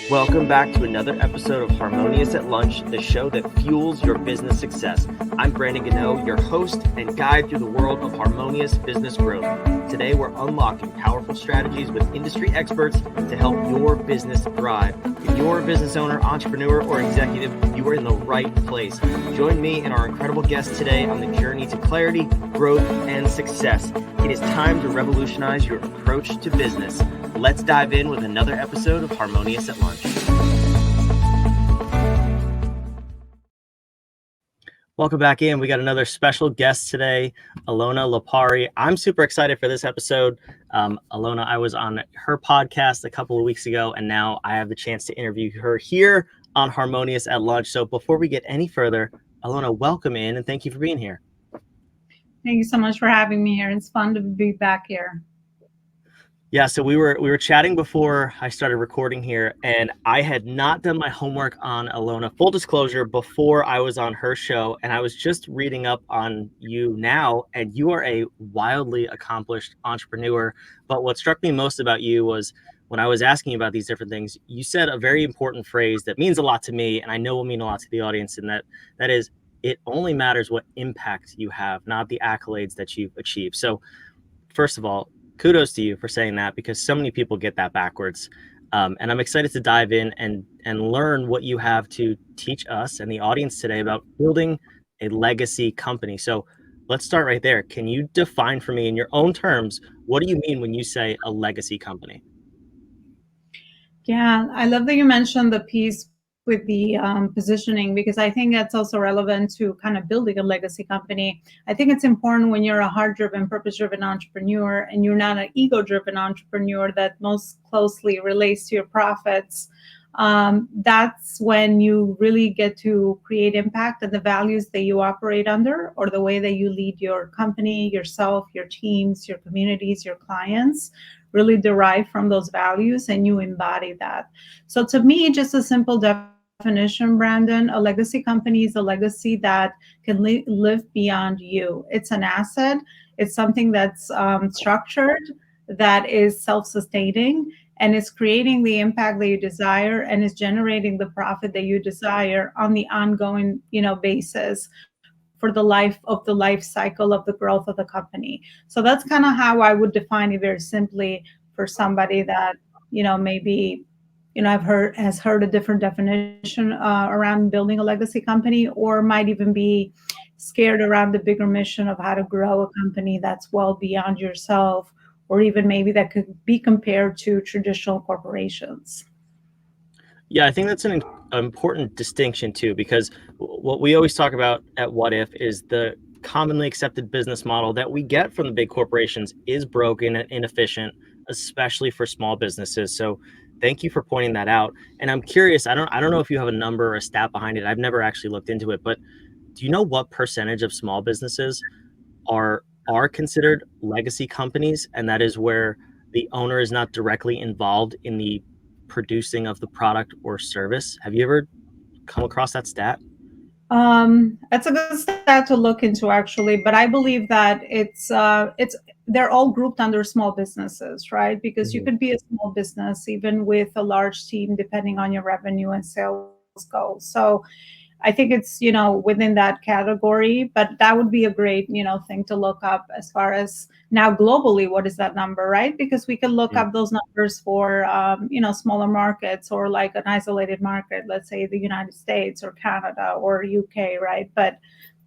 Welcome back to another episode of Harmonious at Lunch, the show that fuels your business success. I'm Brandon Gano, your host and guide through the world of harmonious business growth. Today, we're unlocking powerful strategies with industry experts to help your business thrive. If you're a business owner, entrepreneur, or executive, you are in the right place. Join me and our incredible guests today on the journey to clarity, growth, and success. It is time to revolutionize your approach to business. Let's dive in with another episode of Harmonious at Lunch. Welcome back in. We got another special guest today, Elona Lopari. I'm super excited for this episode. Elona, I was on her podcast a couple of weeks ago, and now I have the chance to interview her here on Harmonious at Lunch. So before we get any further, Elona, welcome in, and thank you for being here. Thank you so much for having me here. It's fun to be back here. Yeah, so we were chatting before I started recording here, and I had not done my homework on Elona. Full disclosure, before I was on her show, and I was just reading up on you now, and you are a wildly accomplished entrepreneur. But what struck me most about you was when I was asking you about these different things, you said a very important phrase that means a lot to me, and I know will mean a lot to the audience, and that is, it only matters what impact you have, not the accolades that you've achieved. So first of all, kudos to you for saying that, because so many people get that backwards. And I'm excited to dive in and learn what you have to teach us and the audience today about building a legacy company. So let's start right there. Can you define for me in your own terms, what do you mean when you say a legacy company? Yeah, I love that you mentioned the piece with the positioning, because I think that's also relevant to kind of building a legacy company. I think it's important when you're a heart-driven, purpose-driven entrepreneur and you're not an ego-driven entrepreneur that most closely relates to your profits. That's when you really get to create impact, and the values that you operate under, or the way that you lead your company, yourself, your teams, your communities, your clients, really derive from those values, and you embody that. So to me, just a simple definition, Brandon, a legacy company is a legacy that can live beyond you. It's an asset. It's something that's structured, that is self-sustaining, and is creating the impact that you desire, and is generating the profit that you desire on the ongoing, basis for the life cycle of the growth of the company. So that's kind of how I would define it very simply for somebody that, maybe, has heard a different definition around building a legacy company, or might even be scared around the bigger mission of how to grow a company that's well beyond yourself, or even maybe that could be compared to traditional corporations. Yeah, I think that's an important distinction too, because what we always talk about at What If is the commonly accepted business model that we get from the big corporations is broken and inefficient, especially for small businesses. So thank you for pointing that out. And I'm curious, I don't know if you have a number or a stat behind it. I've never actually looked into it, but do you know what percentage of small businesses are considered legacy companies, and that is where the owner is not directly involved in the producing of the product or service? Have you ever come across that stat? That's a good stat to look into, actually, but I believe that they're all grouped under small businesses, right? Because you could be a small business even with a large team, depending on your revenue and sales goals. So I think it's, within that category, but that would be a great, thing to look up as far as now globally, what is that number, right? Because we can look up those numbers for, smaller markets, or like an isolated market, let's say the United States or Canada or UK, right? But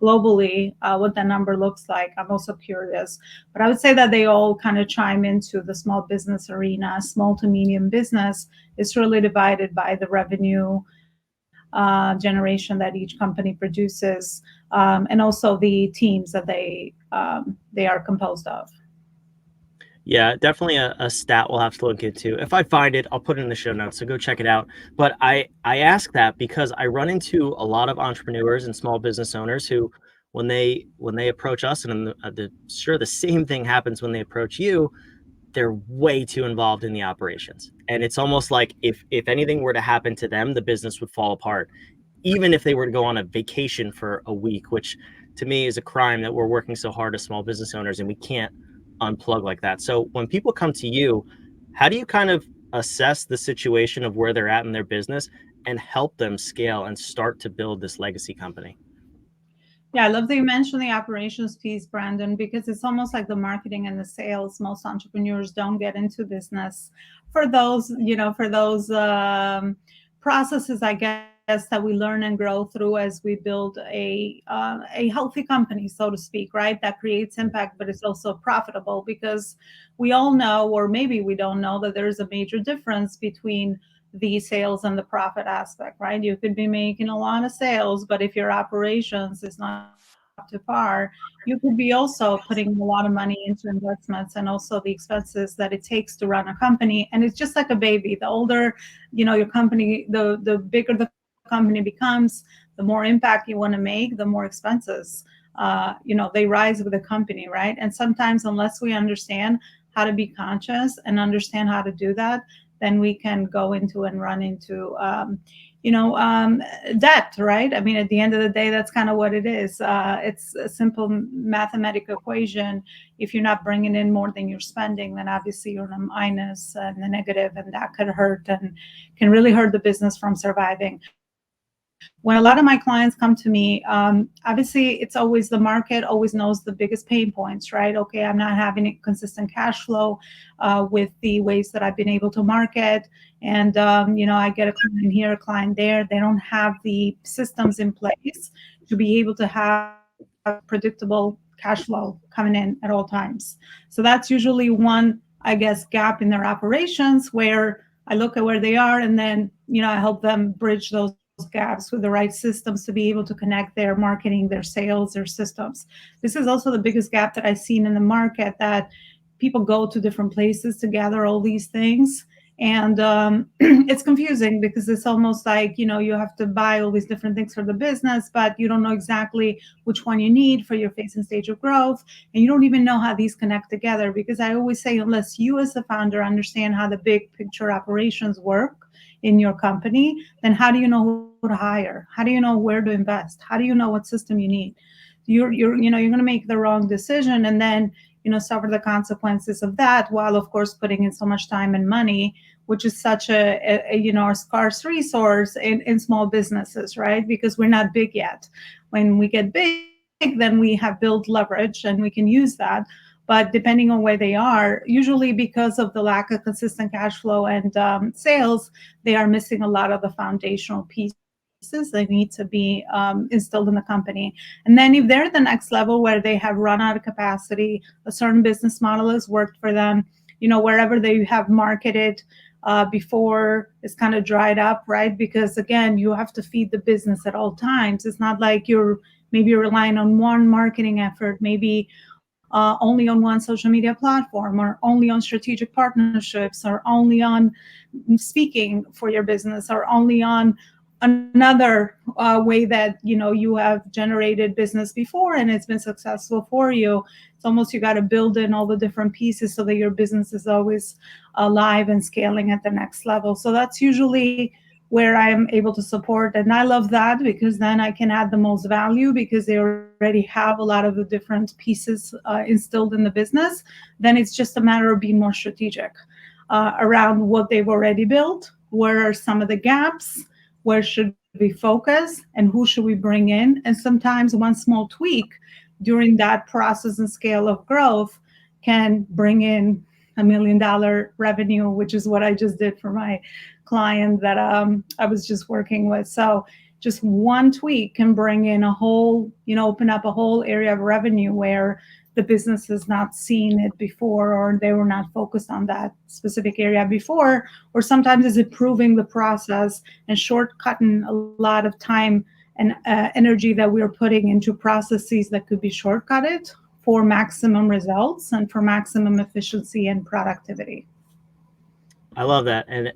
globally, what that number looks like, I'm also curious. But I would say that they all kind of chime into the small business arena. Small to medium business is really divided by the revenue generation that each company produces, and also the teams that they are composed of. Yeah, definitely a stat we'll have to look into. If I find it, I'll put it in the show notes, so go check it out. But I ask that because I run into a lot of entrepreneurs and small business owners who, when they approach us, and the same thing happens when they approach you, they're way too involved in the operations. And it's almost like if anything were to happen to them, the business would fall apart. Even if they were to go on a vacation for a week, which to me is a crime, that we're working so hard as small business owners and we can't unplug like that. So when people come to you, how do you kind of assess the situation of where they're at in their business and help them scale and start to build this legacy company. Yeah, I love that you mentioned the operations piece, Brandon, because it's almost like the marketing and the sales. Most entrepreneurs don't get into business for those, processes, I guess, that we learn and grow through as we build a healthy company, so to speak, right? That creates impact, but it's also profitable, because we all know, or maybe we don't know, that there's a major difference between the sales and the profit aspect, right? You could be making a lot of sales, but if your operations is not up to par, you could be also putting a lot of money into investments and also the expenses that it takes to run a company. And it's just like a baby. The older, your company, the bigger the company becomes, the more impact you want to make, the more expenses, they rise with the company, right? And sometimes, unless we understand how to be conscious and understand how to do that, then we can go into and run into debt, right? I mean, at the end of the day, that's kind of what it is. It's a simple mathematical equation. If you're not bringing in more than you're spending, then obviously you're in a minus and the negative, and that could hurt and can really hurt the business from surviving. When a lot of my clients come to me, obviously it's always the market always knows the biggest pain points, right? Okay, I'm not having a consistent cash flow with the ways that I've been able to market. And, I get a client here, a client there. They don't have the systems in place to be able to have predictable cash flow coming in at all times. So that's usually one, I guess, gap in their operations, where I look at where they are, and then, I help them bridge those gaps with the right systems to be able to connect their marketing, their sales, their systems. This is also the biggest gap that I've seen in the market, that people go to different places to gather all these things. And it's confusing, because it's almost like, you have to buy all these different things for the business, but you don't know exactly which one you need for your phase and stage of growth. And you don't even know how these connect together, because I always say, unless you as a founder understand how the big picture operations work in your company, then how do you know who to hire? How do you know where to invest? How do you know what system you need? You're going to make the wrong decision, and then suffer the consequences of that, while of course putting in so much time and money, which is such a scarce resource in small businesses, right? Because we're not big yet. When we get big, then we have built leverage and we can use that. But depending on where they are, usually because of the lack of consistent cash flow and sales, they are missing a lot of the foundational pieces that need to be instilled in the company. And then if they're at the next level, where they have run out of capacity, a certain business model has worked for them, wherever they have marketed before is kind of dried up, right? Because again, you have to feed the business at all times. It's not like you're relying on one marketing effort, maybe only on one social media platform, or only on strategic partnerships, or only on speaking for your business, or only on another way that you have generated business before and it's been successful for you. It's almost, you got to build in all the different pieces so that your business is always alive and scaling at the next level. So that's usually where I'm able to support. And I love that, because then I can add the most value, because they already have a lot of the different pieces instilled in the business. Then it's just a matter of being more strategic around what they've already built. Where are some of the gaps? Where should we focus, and who should we bring in? And sometimes one small tweak during that process and scale of growth can bring in $1 million revenue, which is what I just did for my client that I was just working with. So just one tweak can bring in a whole, open up a whole area of revenue where the business has not seen it before, or they were not focused on that specific area before. Or sometimes it's improving the process and shortcutting a lot of time and energy that we're putting into processes that could be shortcutted for maximum results and for maximum efficiency and productivity. I love that. And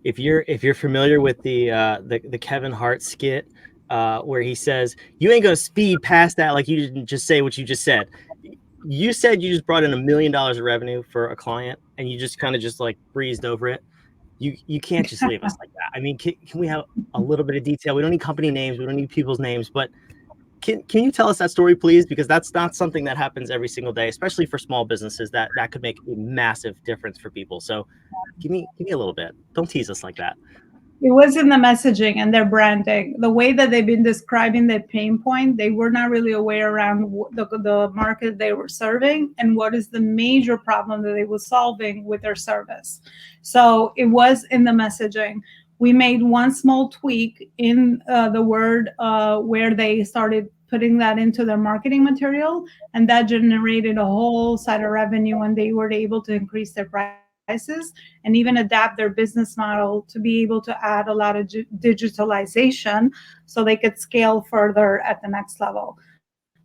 if you're familiar with the Kevin Hart skit where he says, "You ain't gonna speed past that like you didn't just say what you just said." You said you just brought in $1 million of revenue for a client, and you just kind of just like breezed over it. You can't just leave us like that. I mean, can we have a little bit of detail? We don't need company names. We don't need people's names, but Can you tell us that story, please? Because that's not something that happens every single day, especially for small businesses. That could make a massive difference for people. So give me a little bit. Don't tease us like that. It was in the messaging and their branding, the way that they've been describing their pain point. They were not really aware around the market they were serving and what is the major problem that they were solving with their service. So it was in the messaging. We made one small tweak in the word where they started putting that into their marketing material, and that generated a whole side of revenue, and they were able to increase their prices and even adapt their business model to be able to add a lot of digitalization so they could scale further at the next level.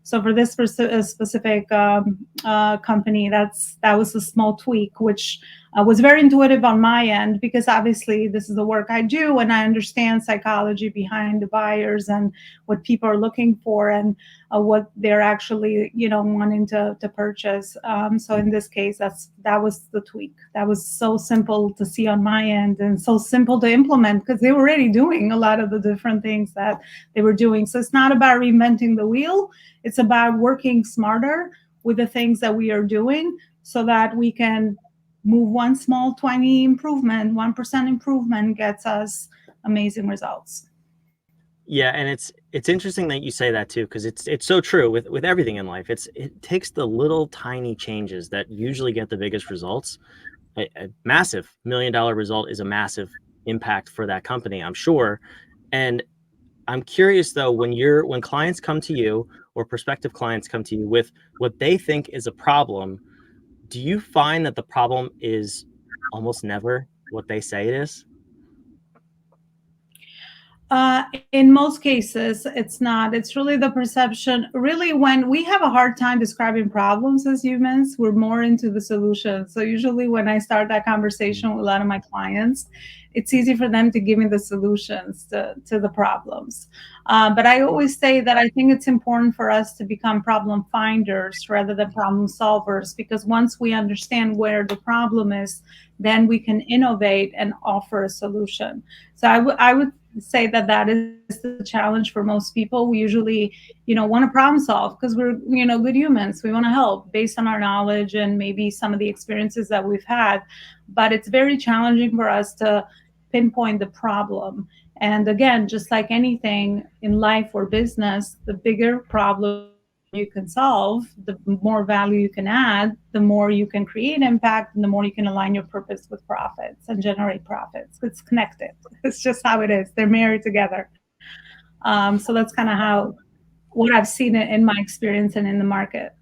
So for this specific company, that was a small tweak, which was very intuitive on my end, because obviously this is the work I do and I understand psychology behind the buyers and what people are looking for and what they're actually wanting to purchase. So in this case, that was the tweak. That was so simple to see on my end and so simple to implement because they were already doing a lot of the different things that they were doing. So it's not about reinventing the wheel. It's about working smarter with the things that we are doing so that we can move one small 20 improvement, 1% improvement gets us amazing results. Yeah, and it's interesting that you say that too, because it's so true with everything in life. It takes the little tiny changes that usually get the biggest results. A massive $1 million result is a massive impact for that company, I'm sure. And I'm curious though, when clients come to you or prospective clients come to you with what they think is a problem, do you find that the problem is almost never what they say it is? In most cases, it's not. It's really the perception. Really, when we have a hard time describing problems as humans, we're more into the solution. So usually when I start that conversation with a lot of my clients, it's easy for them to give me the solutions to the problems. But I always say that I think it's important for us to become problem finders rather than problem solvers, because once we understand where the problem is, then we can innovate and offer a solution. So I would say that is the challenge for most people. We usually, want to problem solve because we're, good humans. We want to help based on our knowledge and maybe some of the experiences that we've had. But it's very challenging for us to pinpoint the problem. And again, just like anything in life or business, the bigger problem you can solve, the more value you can add, the more you can create impact, and the more you can align your purpose with profits and generate profits. It's connected. It's just how it is. They're married together. So that's kind of what I've seen in my experience and in the market.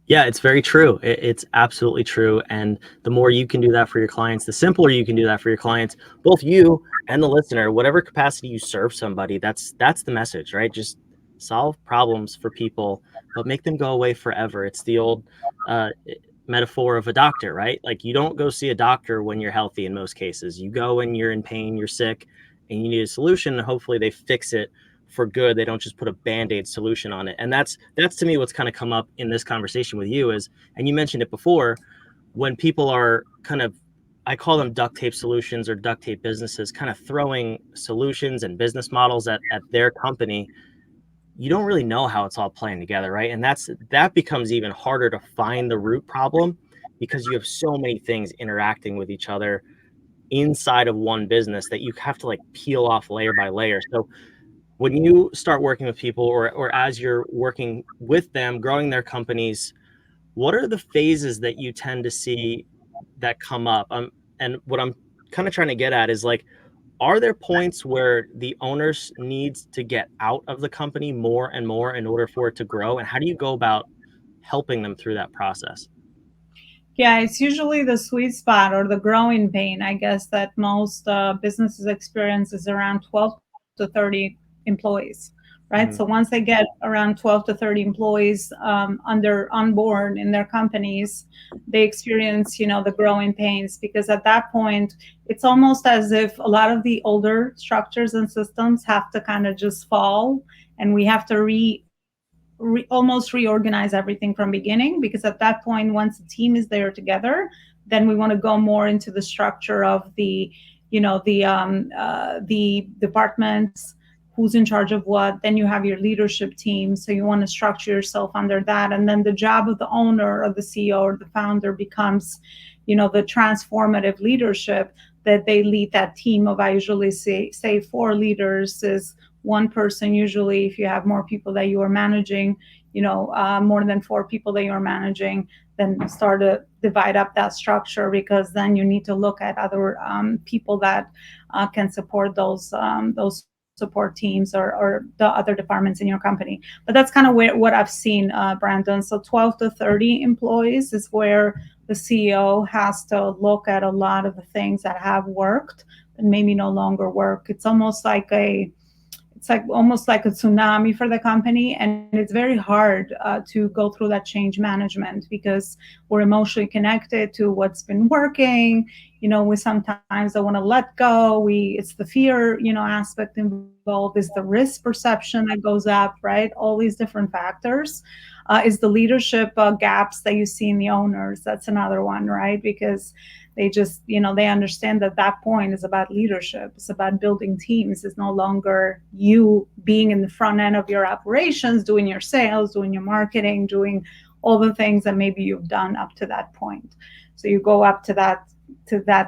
Yeah, it's very true. It's absolutely true. And the more you can do that for your clients, the simpler you can do that for your clients, both you and the listener, whatever capacity you serve somebody, that's the message, right? Just solve problems for people, but make them go away forever. It's the old metaphor of a doctor, right? Like you don't go see a doctor when you're healthy in most cases. You go when you're in pain, you're sick, and you need a solution, and hopefully they fix it for good. They don't just put a band-aid solution on it. And that's to me what's kind of come up in this conversation with you is, and you mentioned it before, when people are kind of, I call them duct tape solutions or duct tape businesses, kind of throwing solutions and business models at their company, you don't really know how it's all playing together, right? And that becomes even harder to find the root problem because you have so many things interacting with each other inside of one business that you have to like peel off layer by layer. So when you start working with people or as you're working with them, growing their companies, what are the phases that you tend to see that come up? And what I'm kind of trying to get at is like, are there points where the owners needs to get out of the company more and more in order for it to grow? And how do you go about helping them through that process? Yeah, it's usually the sweet spot or the growing pain, I guess, that most businesses experience is around 12 to 30 employees, right? Mhm. So once they get around 12 to 30 employees on board in their companies, they experience, the growing pains, because at that point, it's almost as if a lot of the older structures and systems have to kind of just fall, and we have to almost reorganize everything from beginning, because at that point, once the team is there together, then we want to go more into the structure of the departments, who's in charge of what. Then you have your leadership team. So you want to structure yourself under that. And then the job of the owner or the CEO or the founder becomes, the transformative leadership, that they lead that team of, I usually say 4 leaders is one person. Usually if you have more people that you are managing, more than 4 people that you're managing, then start to divide up that structure, because then you need to look at other people that can support those support teams or the other departments in your company. But that's kind of what I've seen, Brandon. So 12 to 30 employees is where the CEO has to look at a lot of the things that have worked and maybe no longer work. It's almost like almost like a tsunami for the company, and it's very hard to go through that change management, because we're emotionally connected to what's been working. We sometimes don't want to let go. It's the fear, aspect involved, is the risk perception that goes up, right? All these different factors. Is the leadership gaps that you see in the owners. That's another one, right? Because they just, they understand that point is about leadership. It's about building teams. It's no longer you being in the front end of your operations, doing your sales, doing your marketing, doing all the things that maybe you've done up to that point. So you go up to that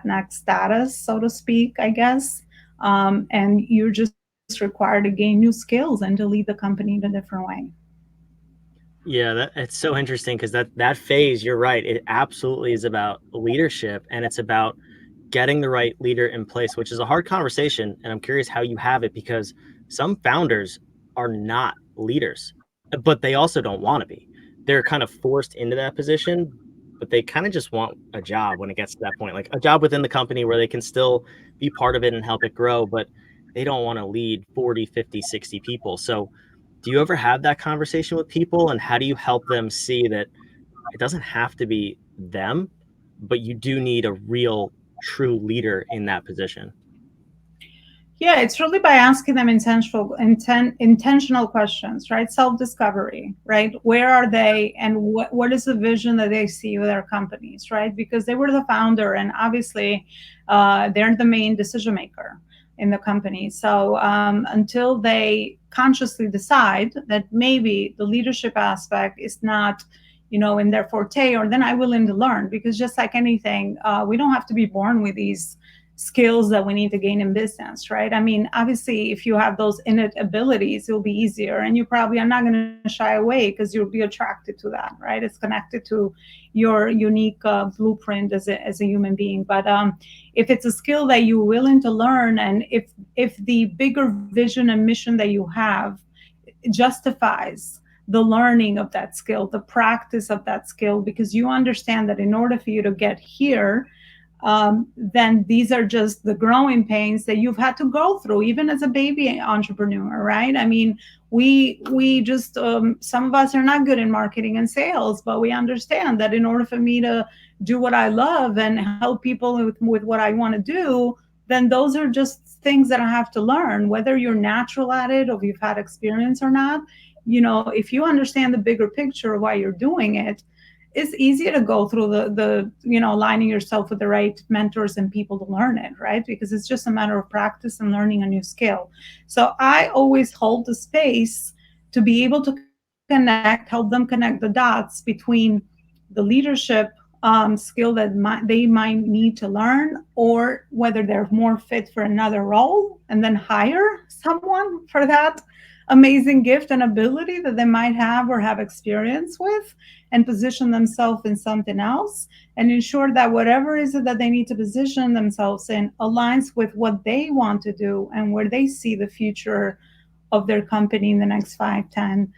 next status, so to speak, I guess. And you're just required to gain new skills and to lead the company in a different way. Yeah, it's so interesting, because that phase, you're right, it absolutely is about leadership, and it's about getting the right leader in place, which is a hard conversation. And I'm curious how you have it, because some founders are not leaders, but they also don't want to be. They're kind of forced into that position, but they kind of just want a job when it gets to that point, like a job within the company where they can still be part of it and help it grow, but they don't want to lead 40, 50, 60 people. So do you ever have that conversation with people, and how do you help them see that it doesn't have to be them, but you do need a real true leader in that position? Yeah, it's really by asking them intentional questions, right? Self-discovery, right? Where are they, and what is the vision that they see with their companies, right? Because they were the founder, and obviously they're the main decision maker in the company. So until they consciously decide that maybe the leadership aspect is not, in their forte, or then I'm willing to learn, because just like anything, we don't have to be born with these skills that we need to gain in business, right? I mean, obviously, if you have those innate abilities, it'll be easier, and you probably are not going to shy away, because you'll be attracted to that, right? It's connected to your unique blueprint as a human being. But if it's a skill that you're willing to learn, and if the bigger vision and mission that you have justifies the learning of that skill, the practice of that skill, because you understand that in order for you to get here, then these are just the growing pains that you've had to go through, even as a baby entrepreneur, right? I mean, we just some of us are not good in marketing and sales, but we understand that in order for me to do what I love and help people with what I want to do, then those are just things that I have to learn, whether you're natural at it or you've had experience or not. If you understand the bigger picture of why you're doing it, it's easier to go through the aligning yourself with the right mentors and people to learn it, right? Because it's just a matter of practice and learning a new skill. So I always hold the space to be able to help them connect the dots between the leadership skill that they might need to learn, or whether they're more fit for another role, and then hire someone for that amazing gift and ability that they might have or have experience with, and position themselves in something else, and ensure that whatever is it that they need to position themselves in aligns with what they want to do and where they see the future of their company in the next 5, 10,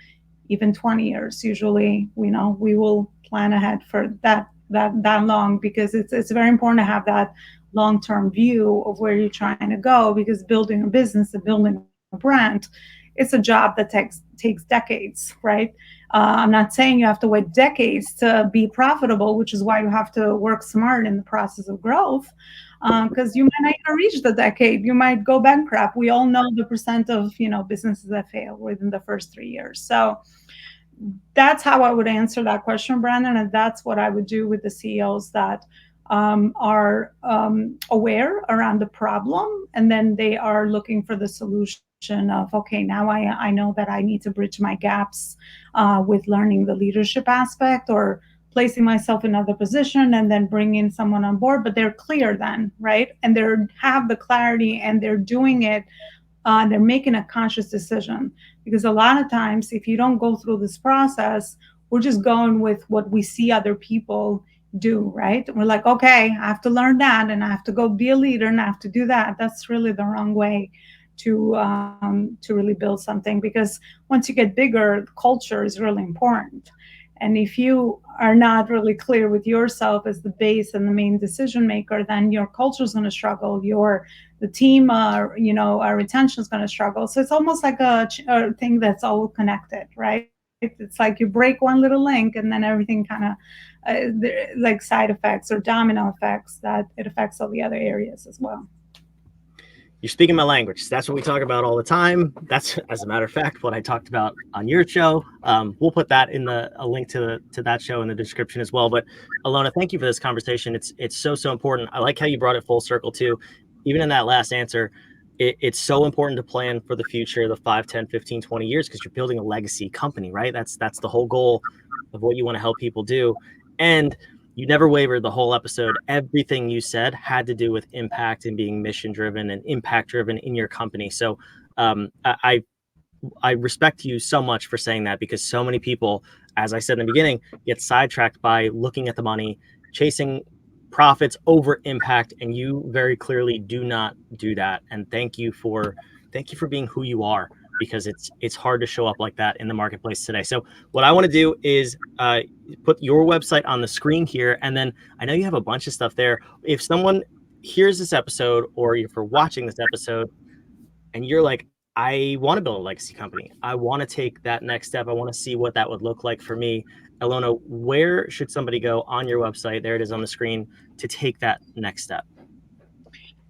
even 20 years. Usually, we will plan ahead for that long, because it's very important to have that long-term view of where you're trying to go, because building a business and building a brand, it's a job that takes decades, right? I'm not saying you have to wait decades to be profitable, which is why you have to work smart in the process of growth, because you might not even reach the decade. You might go bankrupt. We all know the percent of businesses that fail within the first 3 years. So that's how I would answer that question, Brandon, and that's what I would do with the CEOs that are aware around the problem, and then they are looking for the solution of, okay, now I know that I need to bridge my gaps with learning the leadership aspect, or placing myself in another position and then bringing someone on board. But they're clear then, right? And they have the clarity, and they're doing it, they're making a conscious decision. Because a lot of times, if you don't go through this process, we're just going with what we see other people do, right? We're like, okay, I have to learn that, and I have to go be a leader, and I have to do that. That's really the wrong way to really build something. Because once you get bigger, culture is really important. And if you are not really clear with yourself as the base and the main decision maker, then your culture is going to struggle. The team, our retention is going to struggle. So it's almost like a thing that's all connected, right? It's like you break one little link, and then everything kind of like side effects or domino effects, that it affects all the other areas as well. You're speaking my language. That's what we talk about all the time. That's, as a matter of fact, what I talked about on your show. We'll put that in a link to that show in the description as well. But Elona, thank you for this conversation. It's so important. I like how you brought it full circle too. Even in that last answer, it's so important to plan for the future, the 5, 10, 15, 20 years, because you're building a legacy company, right? That's the whole goal of what you want to help people do. And you never wavered the whole episode. Everything you said had to do with impact and being mission driven and impact driven in your company. So I respect you so much for saying that, because so many people, as I said in the beginning, get sidetracked by looking at the money, chasing profits over impact, and you very clearly do not do that. And thank you for being who you are, because it's hard to show up like that in the marketplace today. So what I want to do is put your website on the screen here, and then I know you have a bunch of stuff there. If someone hears this episode, or if you're watching this episode and you're like, I want to build a legacy company, I want to take that next step, I want to see what that would look like for me, Elona, where should somebody go on your website? There it is on the screen, to take that next step.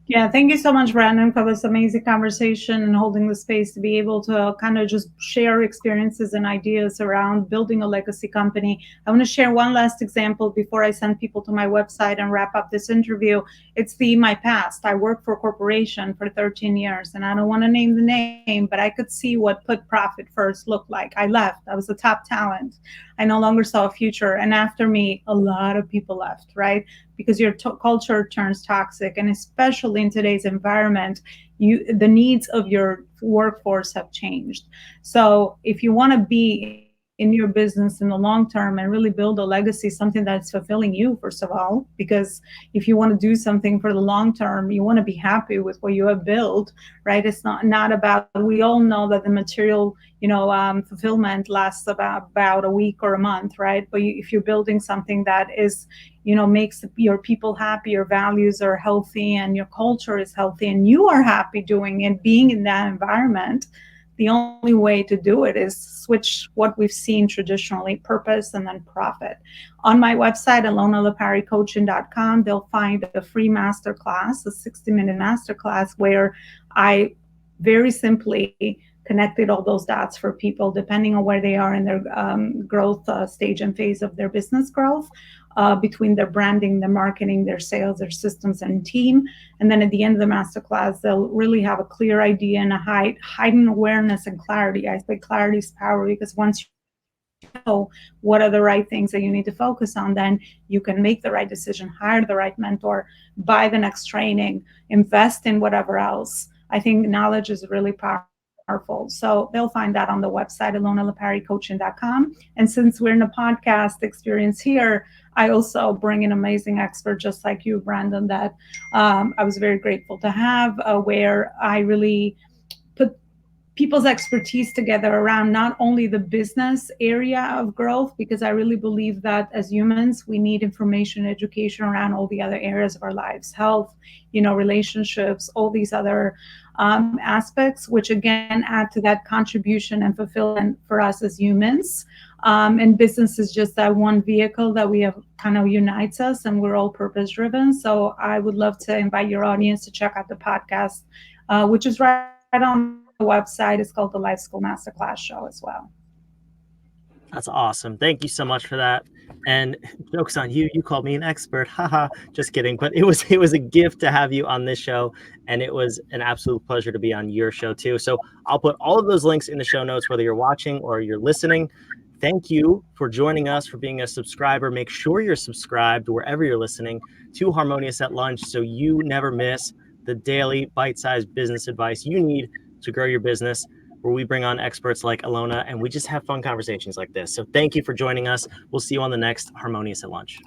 Yeah, thank you so much, Brandon, for this amazing conversation and holding the space to be able to kind of just share experiences and ideas around building a legacy company. I want to share one last example before I send people to my website and wrap up this interview. It's my past. I worked for a corporation for 13 years, and I don't want to name the name, but I could see what put profit first looked like. I left. I was the top talent. I no longer saw a future. And after me, a lot of people left, right? Because your culture turns toxic. And especially in today's environment, the needs of your workforce have changed. So if you want to be in your business in the long term and really build a legacy, something that's fulfilling you, first of all, because if you want to do something for the long term, you want to be happy with what you have built, right? It's not about, we all know that the material, fulfillment lasts about a week or a month, right? But if you're building something that is, makes your people happy, your values are healthy, and your culture is healthy, and you are happy doing it, being in that environment, the only way to do it is switch what we've seen traditionally, purpose and then profit. On my website, elonaloparicoaching.com, they'll find a free masterclass, a 60-minute masterclass, where I very simply connected all those dots for people, depending on where they are in their growth stage and phase of their business growth, between their branding, their marketing, their sales, their systems and team. And then at the end of the masterclass, they'll really have a clear idea and a heightened awareness and clarity. I say clarity is power, because once you know what are the right things that you need to focus on, then you can make the right decision, hire the right mentor, buy the next training, invest in whatever else. I think knowledge is really powerful. So they'll find that on the website, elonaloparicoaching.com. And since we're in a podcast experience here, I also bring an amazing expert just like you, Brandon, that I was very grateful to have, where I really put people's expertise together around not only the business area of growth, because I really believe that as humans, we need information, education around all the other areas of our lives, health, relationships, all these other aspects, which again add to that contribution and fulfillment for us as humans. And business is just that one vehicle that we have kind of unites us, and we're all purpose driven. So I would love to invite your audience to check out the podcast, which is right on the website. It's called the Life School Masterclass Show as well. That's awesome. Thank you so much for that. And joke's on you, you called me an expert. Haha, just kidding. But it was a gift to have you on this show, and it was an absolute pleasure to be on your show too. So I'll put all of those links in the show notes, whether you're watching or you're listening. Thank you for joining us, for being a subscriber. Make sure you're subscribed wherever you're listening to Harmonious at Lunch so you never miss the daily bite-sized business advice you need to grow your business, where we bring on experts like Elona and we just have fun conversations like this. So thank you for joining us. We'll see you on the next Harmonious at Lunch.